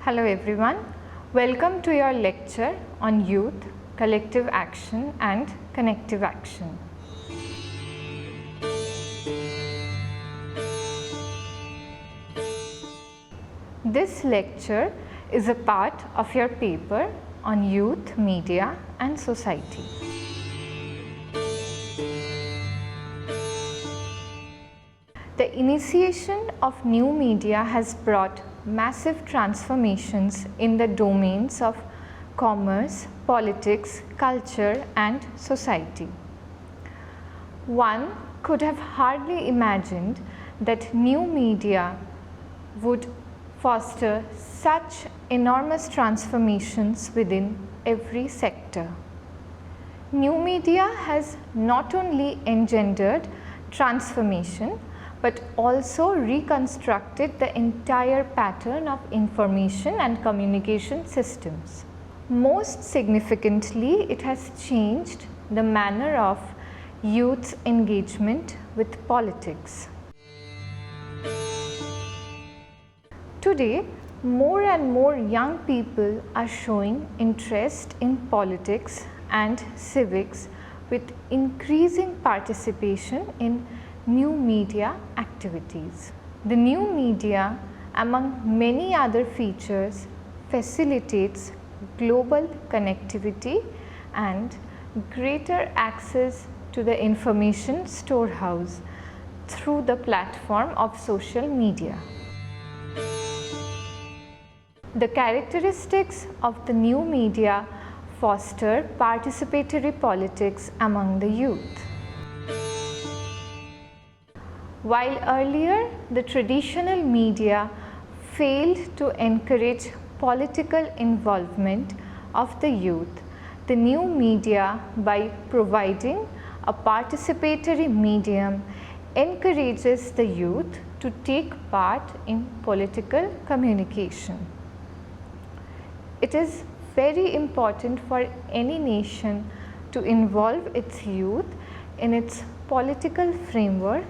Hello everyone, welcome to your lecture on youth, collective action and connective action. This lecture is a part of your paper on youth, media and society. The initiation of new media has brought massive transformations in the domains of commerce, politics, culture and society. One could have hardly imagined that new media would foster such enormous transformations within every sector. New media has not only engendered transformation but also reconstructed the entire pattern of information and communication systems. Most significantly, it has changed the manner of youth's engagement with politics. Today, more and more young people are showing interest in politics and civics with increasing participation in new media activities. The new media, among many other features, facilitates global connectivity and greater access to the information storehouse through the platform of social media. The characteristics of the new media foster participatory politics among the youth. While earlier the traditional media failed to encourage political involvement of the youth, the new media, by providing a participatory medium, encourages the youth to take part in political communication. It is very important for any nation to involve its youth in its political framework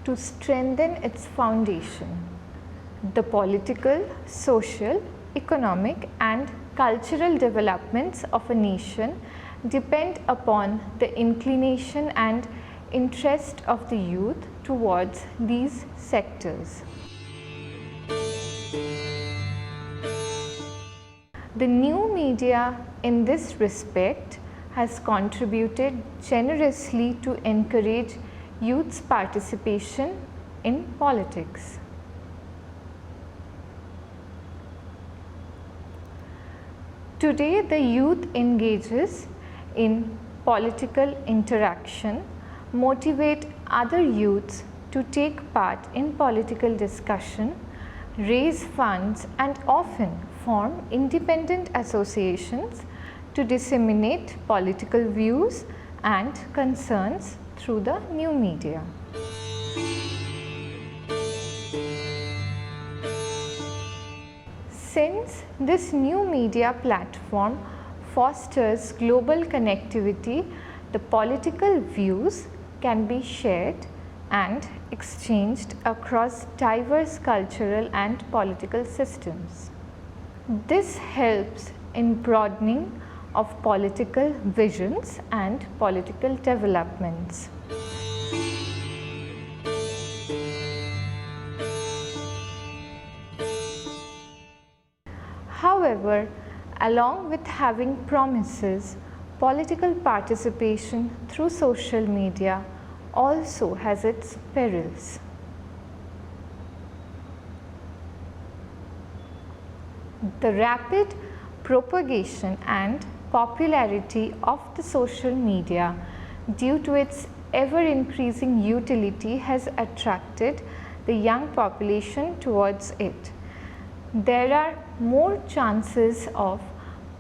to strengthen its foundation. The political, social, economic and cultural developments of a nation depend upon the inclination and interest of the youth towards these sectors. The new media in this respect has contributed generously to encourage youth's participation in politics. Today, the youth engages in political interaction, motivate other youths to take part in political discussion, raise funds and often form independent associations to disseminate political views and concerns through the new media. Since this new media platform fosters global connectivity, the political views can be shared and exchanged across diverse cultural and political systems. This helps in broadening of political visions and political developments. However, along with having promises, political participation through social media also has its perils. The rapid propagation and popularity of the social media due to its ever-increasing utility has attracted the young population towards it. There are more chances of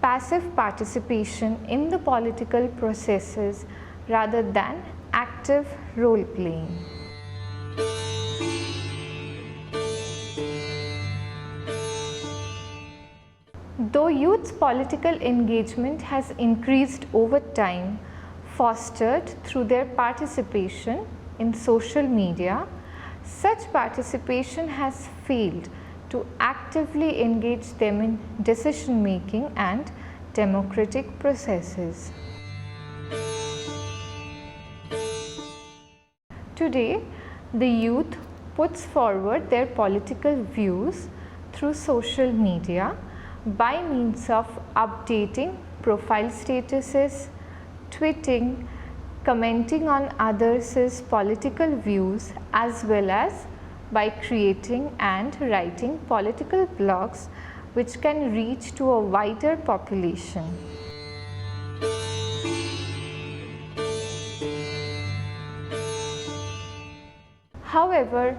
passive participation in the political processes rather than active role playing. Though youth's political engagement has increased over time, fostered through their participation in social media, such participation has failed to actively engage them in decision making and democratic processes. Today, the youth puts forward their political views through social media by means of updating profile statuses, tweeting, commenting on others' political views, as well as by creating and writing political blogs which can reach to a wider population. However,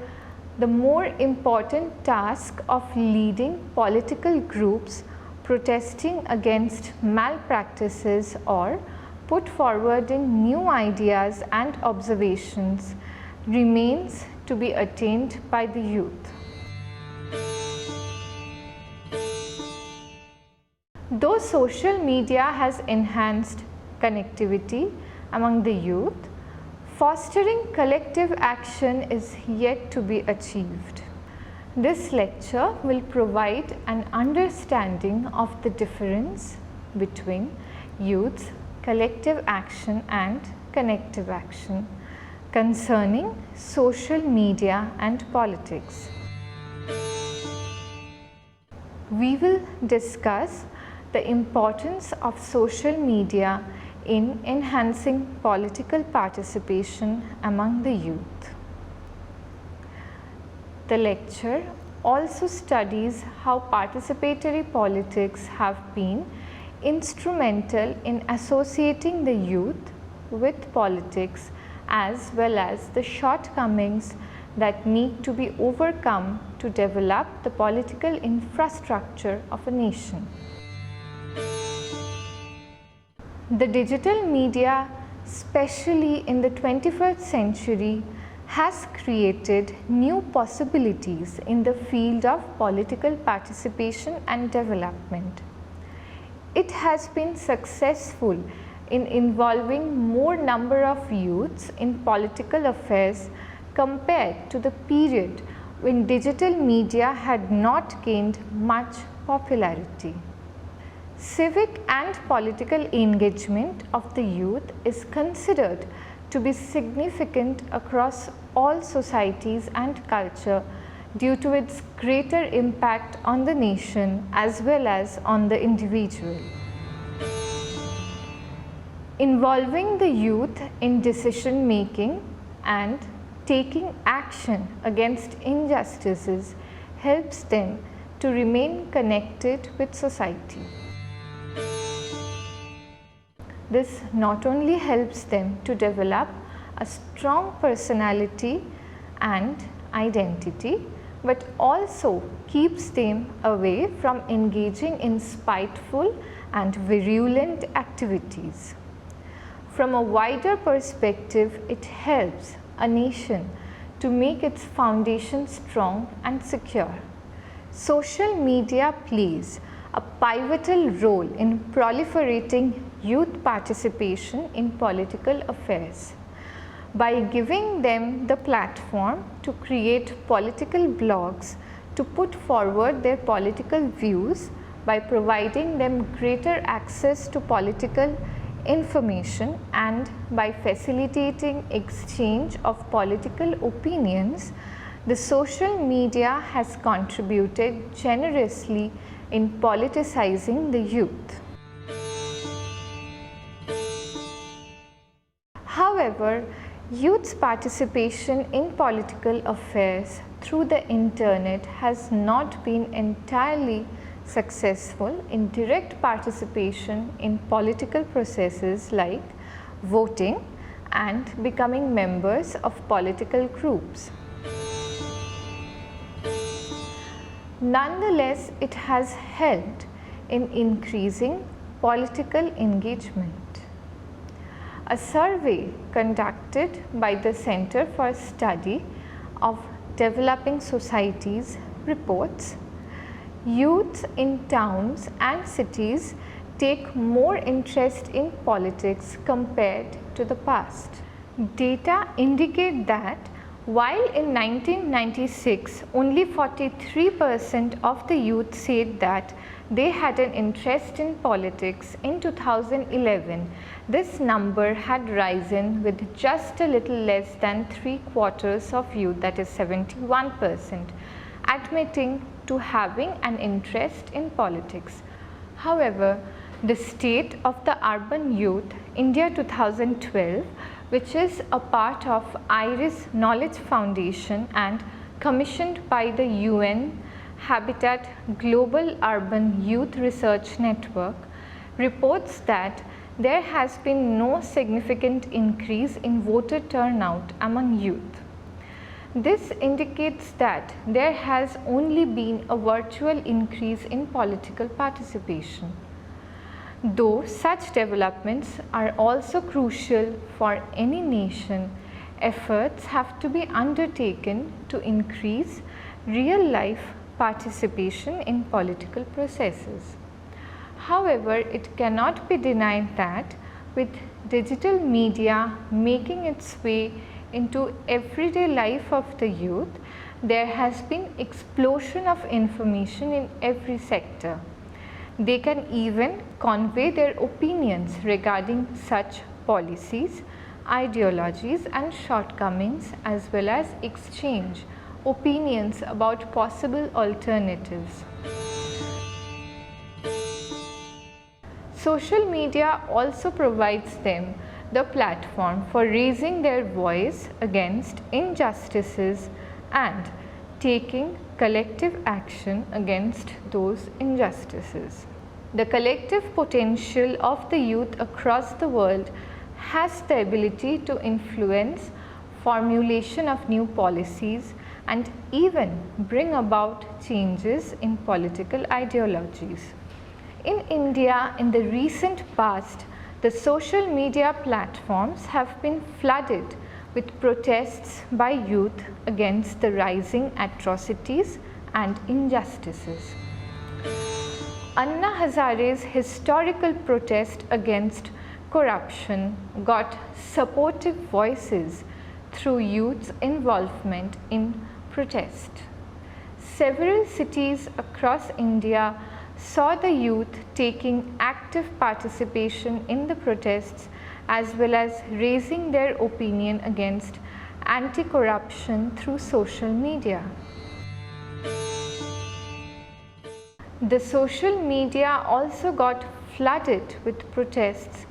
the more important task of leading political groups protesting against malpractices or put forwarding new ideas and observations remains to be attained by the youth. Though social media has enhanced connectivity among the youth, fostering collective action is yet to be achieved. This lecture will provide an understanding of the difference between youth's collective action and connective action concerning social media and politics. We will discuss the importance of social media in enhancing political participation among the youth. The lecture also studies how participatory politics have been instrumental in associating the youth with politics, as well as the shortcomings that need to be overcome to develop the political infrastructure of a nation. The digital media, especially in the 21st century, has created new possibilities in the field of political participation and development. It has been successful in involving more number of youths in political affairs compared to the period when digital media had not gained much popularity. Civic and political engagement of the youth is considered to be significant across all societies and culture due to its greater impact on the nation as well as on the individual. Involving the youth in decision making and taking action against injustices helps them to remain connected with society. This not only helps them to develop a strong personality and identity, but also keeps them away from engaging in spiteful and virulent activities. From a wider perspective, it helps a nation to make its foundation strong and secure. Social media plays a pivotal role in proliferating youth participation in political affairs. By giving them the platform to create political blogs to put forward their political views, by providing them greater access to political information, and by facilitating exchange of political opinions, the social media has contributed generously in politicizing the youth. However, youth's participation in political affairs through the internet has not been entirely successful in direct participation in political processes like voting and becoming members of political groups. Nonetheless, it has helped in increasing political engagement. A survey conducted by the Center for Study of Developing Societies reports youths in towns and cities take more interest in politics compared to the past. Data indicate that While in 1996 only 43% of the youth said that they had an interest in politics, in 2011 this number had risen with just a little less than 3/4 of youth, that is 71%, admitting to having an interest in politics. However, the State of the Urban Youth India 2012, which is a part of IRIS Knowledge Foundation and commissioned by the UN Habitat Global Urban Youth Research Network, reports that there has been no significant increase in voter turnout among youth. This indicates that there has only been a virtual increase in political participation. Though such developments are also crucial for any nation, efforts have to be undertaken to increase real-life participation in political processes. However, it cannot be denied that with digital media making its way into everyday life of the youth, there has been explosion of information in every sector. They can even convey their opinions regarding such policies, ideologies and shortcomings, as well as exchange opinions about possible alternatives. Social media also provides them the platform for raising their voice against injustices and taking collective action against those injustices. The collective potential of the youth across the world has the ability to influence formulation of new policies and even bring about changes in political ideologies. In India, in the recent past, the social media platforms have been flooded with protests by youth against the rising atrocities and injustices. Anna Hazare's historical protest against corruption got supportive voices through youth's involvement in protest. Several cities across India saw the youth taking active participation in the protests as well as raising their opinion against anti-corruption through social media. The social media also got flooded with protests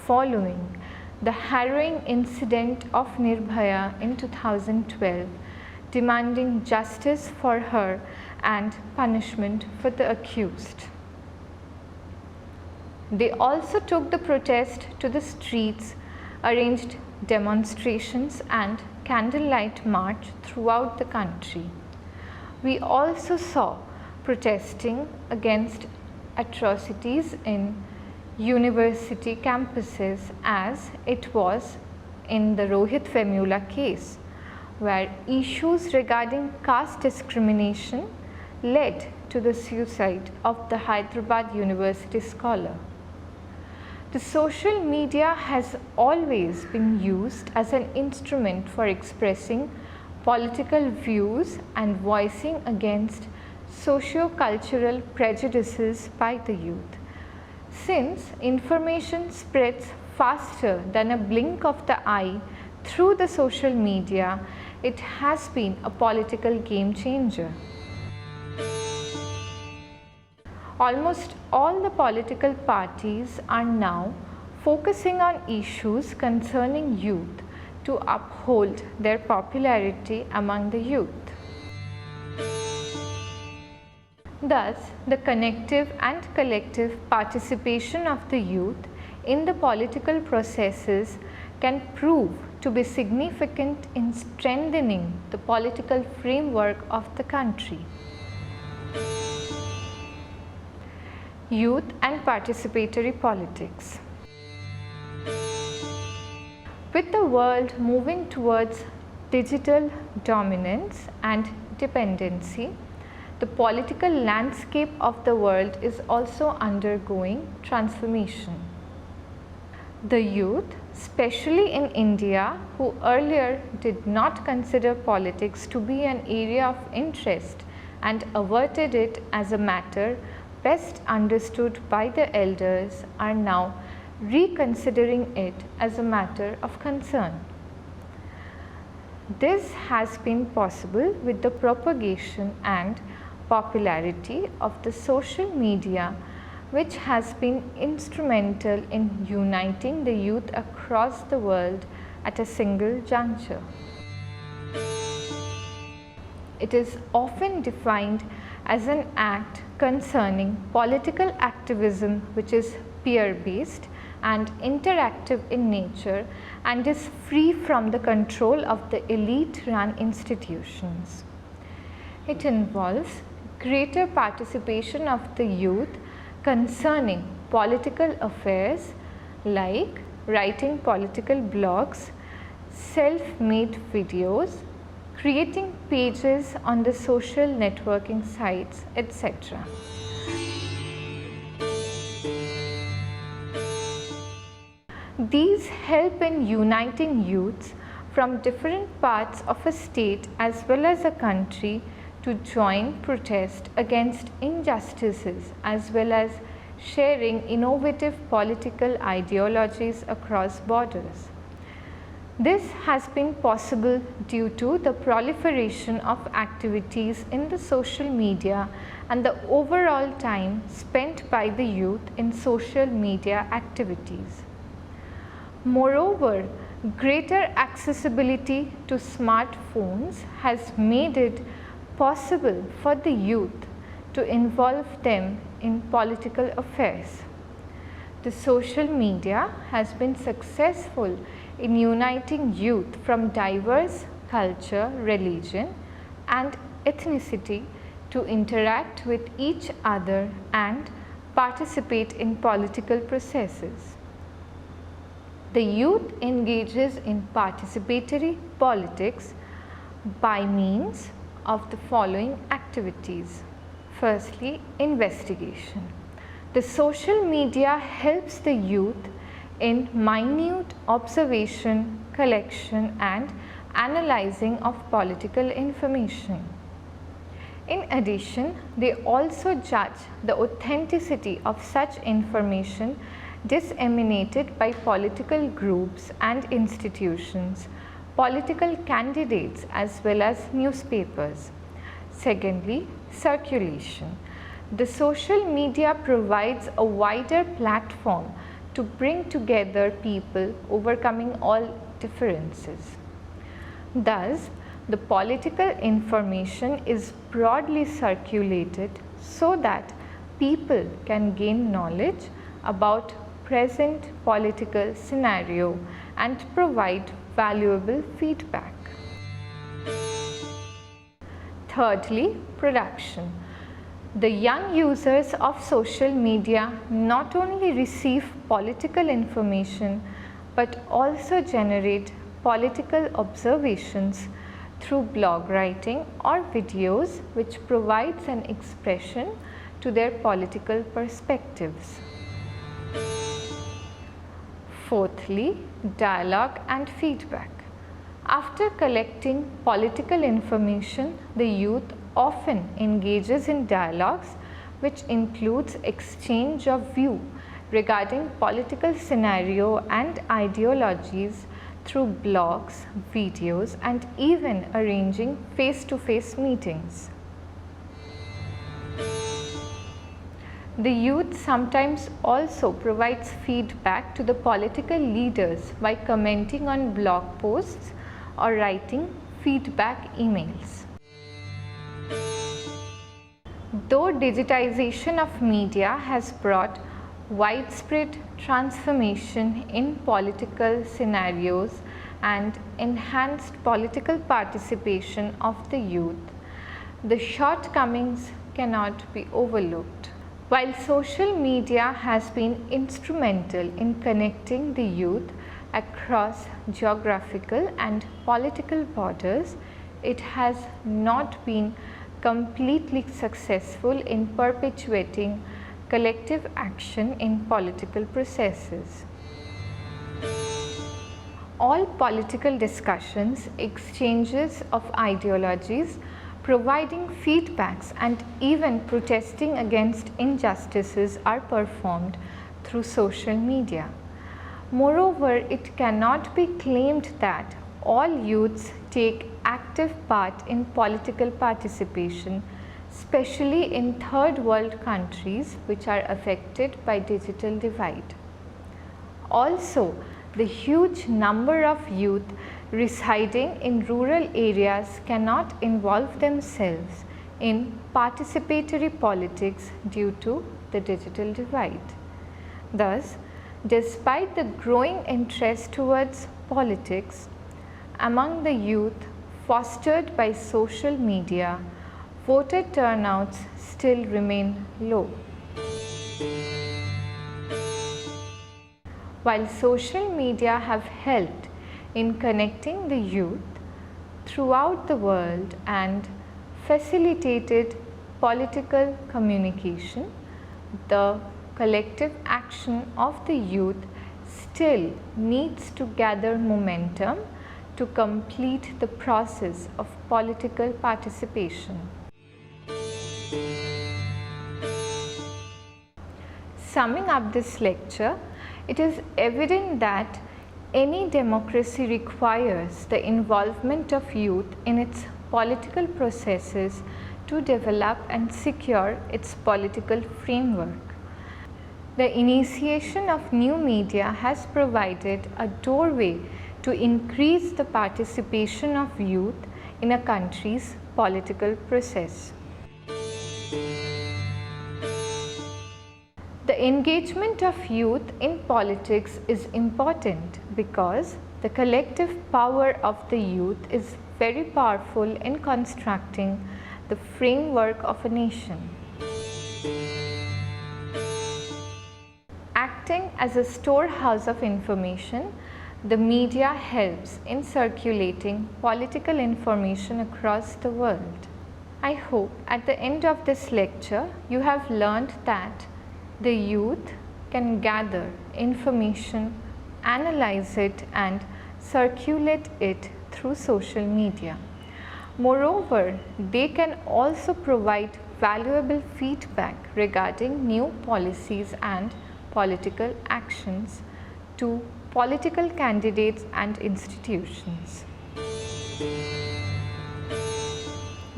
following the harrowing incident of Nirbhaya in 2012, demanding justice for her and punishment for the accused. They also took the protest to the streets, arranged demonstrations and candlelight march throughout the country. We also saw protesting against atrocities in university campuses, as it was in the Rohit Vemula case, where issues regarding caste discrimination led to the suicide of the Hyderabad University scholar. The social media has always been used as an instrument for expressing political views and voicing against socio-cultural prejudices by the youth. Since information spreads faster than a blink of the eye through the social media, it has been a political game changer. Almost all the political parties are now focusing on issues concerning youth to uphold their popularity among the youth. Thus, the connective and collective participation of the youth in the political processes can prove to be significant in strengthening the political framework of the country. Youth and participatory politics. With the world moving towards digital dominance and dependency, the political landscape of the world is also undergoing transformation. The youth, especially in India, who earlier did not consider politics to be an area of interest and averted it as a matter best understood by the elders, are now reconsidering it as a matter of concern. This has been possible with the propagation and popularity of the social media, which has been instrumental in uniting the youth across the world at a single juncture. It is often defined as an act concerning political activism which is peer-based and interactive in nature and is free from the control of the elite-run institutions. It involves greater participation of the youth concerning political affairs like writing political blogs, self-made videos, creating pages on the social networking sites, etc. These help in uniting youths from different parts of a state as well as a country to join protest against injustices as well as sharing innovative political ideologies across borders. This has been possible due to the proliferation of activities in the social media and the overall time spent by the youth in social media activities. Moreover, greater accessibility to smartphones has made it possible for the youth to involve them in political affairs. The social media has been successful in uniting youth from diverse culture, religion, and ethnicity to interact with each other and participate in political processes. The youth engages in participatory politics by means of the following activities. Firstly, investigation. The social media helps the youth in minute observation, collection, and analyzing of political information. In addition, they also judge the authenticity of such information disseminated by political groups and institutions, political candidates as well as newspapers. Secondly, circulation. The social media provides a wider platform to bring together people overcoming all differences. Thus, the political information is broadly circulated so that people can gain knowledge about present political scenario and provide valuable feedback. Thirdly, production. The young users of social media not only receive political information but also generate political observations through blog writing or videos which provides an expression to their political perspectives. Fourthly, dialogue and feedback. After collecting political information, the youth often engages in dialogues which includes exchange of view regarding political scenario and ideologies through blogs, videos, and even arranging face-to-face meetings. The youth sometimes also provides feedback to the political leaders by commenting on blog posts or writing feedback emails. Though digitization of media has brought widespread transformation in political scenarios and enhanced political participation of the youth, the shortcomings cannot be overlooked. While social media has been instrumental in connecting the youth across geographical and political borders, it has not been completely successful in perpetuating collective action in political processes. all political discussions, exchanges of ideologies, providing feedbacks and even protesting against injustices are performed through social media. Moreover, it cannot be claimed that all youths take active part in political participation, especially in third world countries which are affected by digital divide. Also, the huge number of youth residing in rural areas cannot involve themselves in participatory politics due to the digital divide. Thus, despite the growing interest towards politics among the youth fostered by social media, voter turnouts still remain low. While social media have helped in connecting the youth throughout the world and facilitated political communication, the collective action of the youth still needs to gather momentum to complete the process of political participation. Summing up this lecture, it is evident that any democracy requires the involvement of youth in its political processes to develop and secure its political framework. The initiation of new media has provided a doorway to increase the participation of youth in a country's political process. The engagement of youth in politics is important because the collective power of the youth is very powerful in constructing the framework of a nation. Acting as a storehouse of information, the media helps in circulating political information across the world. I hope at the end of this lecture you have learned that the youth can gather information, analyze it and circulate it through social media. Moreover, they can also provide valuable feedback regarding new policies and political actions to political candidates and institutions.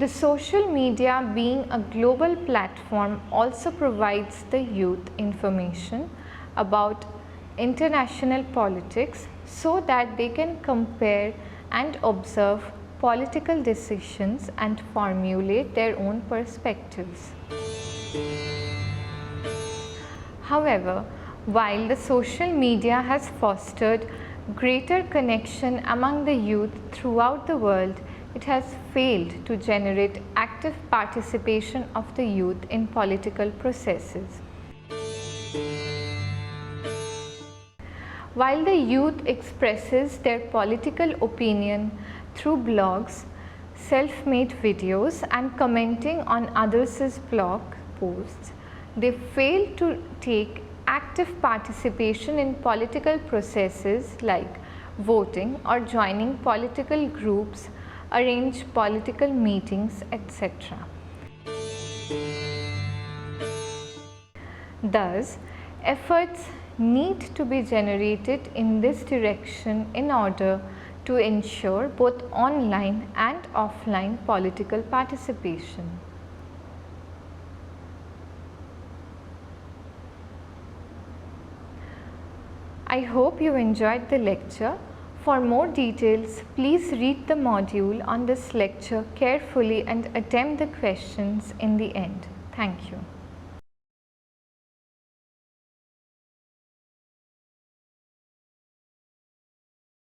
The social media, being a global platform, also provides the youth information about international politics so that they can compare and observe political decisions and formulate their own perspectives. However, while the social media has fostered greater connection among the youth throughout the world, it has failed to generate active participation of the youth in political processes. While the youth expresses their political opinion through blogs, self-made videos and commenting on others' blog posts, they fail to take active participation in political processes like voting or joining political groups, arrange political meetings, etc. Thus, efforts need to be generated in this direction in order to ensure both online and offline political participation. I hope you enjoyed the lecture. For more details, please read the module on this lecture carefully and attempt the questions in the end. Thank you.